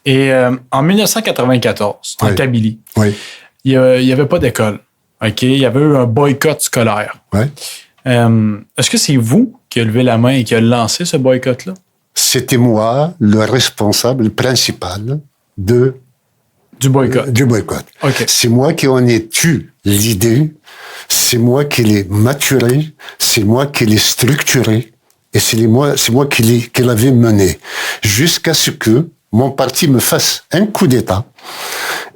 Et en 1994, en Kabylie, il n'y avait pas d'école. OK? Il y avait eu un boycott scolaire. Est-ce que c'est vous qui avez levé la main et qui a lancé ce boycott-là? C'était moi le responsable principal du boycott. Okay. C'est moi qui en ai eu l'idée, c'est moi qui l'ai maturé, c'est moi qui l'ai structuré, et c'est moi qui l'avais mené, jusqu'à ce que mon parti me fasse un coup d'État,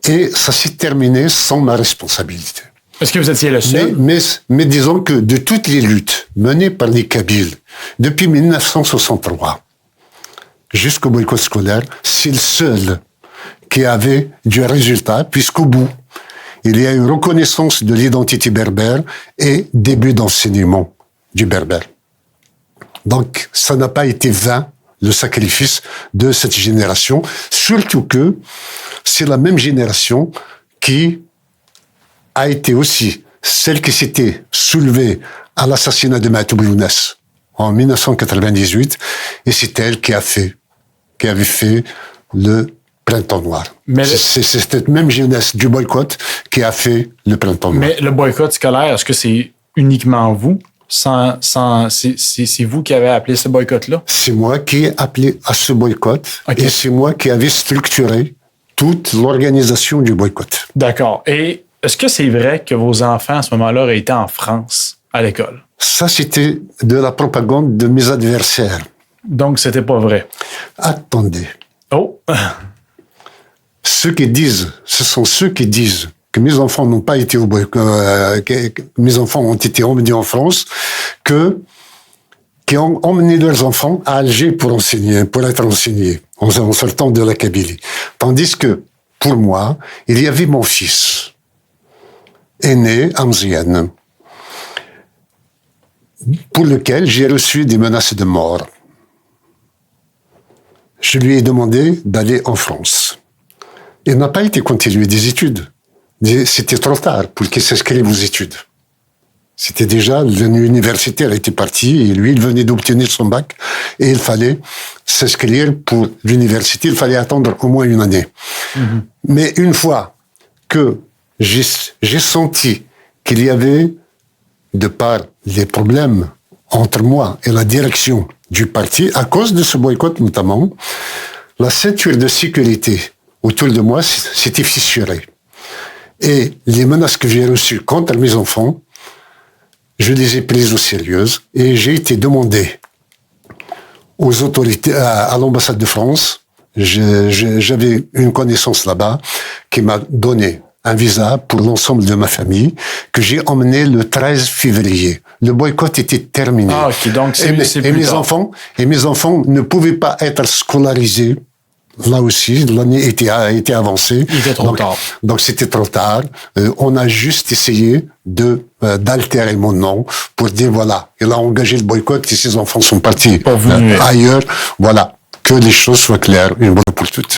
et ça s'est terminé sans ma responsabilité. Est-ce que vous étiez le seul? Mais disons que de toutes les luttes menées par les Kabyles depuis 1963 jusqu'au boycott scolaire, c'est le seul qui avait du résultat, puisqu'au bout, il y a une reconnaissance de l'identité berbère et début d'enseignement du berbère. Donc, ça n'a pas été vain, le sacrifice de cette génération, surtout que c'est la même génération qui a été aussi celle qui s'était soulevée à l'assassinat de Mahtoub Younes en 1998, et c'est elle qui avait fait le Printemps noir. C'est cette même jeunesse du boycott qui a fait le Printemps noir. Mais le boycott scolaire, est-ce que c'est uniquement vous? C'est vous qui avez appelé ce boycott-là? C'est moi qui ai appelé à ce boycott, et c'est moi qui avais structuré toute l'organisation du boycott. D'accord. Et est-ce que c'est vrai que vos enfants, à ce moment-là, auraient été en France, à l'école? Ça, c'était de la propagande de mes adversaires. Donc, c'était pas vrai? Attendez. Oh! Ce sont ceux qui disent que mes enfants n'ont pas été au boycott, que mes enfants ont été emmenés en France, qui ont emmené leurs enfants à Alger pour être enseignés, en sortant de la Kabylie. Tandis que, pour moi, il y avait mon fils, aîné, Amziane, pour lequel j'ai reçu des menaces de mort. Je lui ai demandé d'aller en France. Il n'a pas été continué des études. C'était trop tard pour qu'il s'inscrive aux études. C'était déjà, l'année universitaire était partie, et lui, il venait d'obtenir son bac, et il fallait s'inscrire pour l'université, il fallait attendre au moins une année. Mm-hmm. Mais une fois que j'ai senti qu'il y avait, de par les problèmes entre moi et la direction du parti, à cause de ce boycott notamment, la ceinture de sécurité autour de moi s'était fissurée. Et les menaces que j'ai reçues contre mes enfants, je les ai prises au sérieux, et j'ai été demandé aux autorités, à l'ambassade de France. J'avais une connaissance là-bas qui m'a donné un visa pour l'ensemble de ma famille, que j'ai emmené le 13 février. Le boycott était terminé. Ah, ok, donc mes enfants ne pouvaient pas être scolarisés. Là aussi, l'année était avancée. Il était trop tard. Donc c'était trop tard. On a juste essayé d'altérer mon nom pour dire voilà, il a engagé le boycott et ses enfants sont partis ailleurs. Voilà, que les choses soient claires une bonne pour toutes.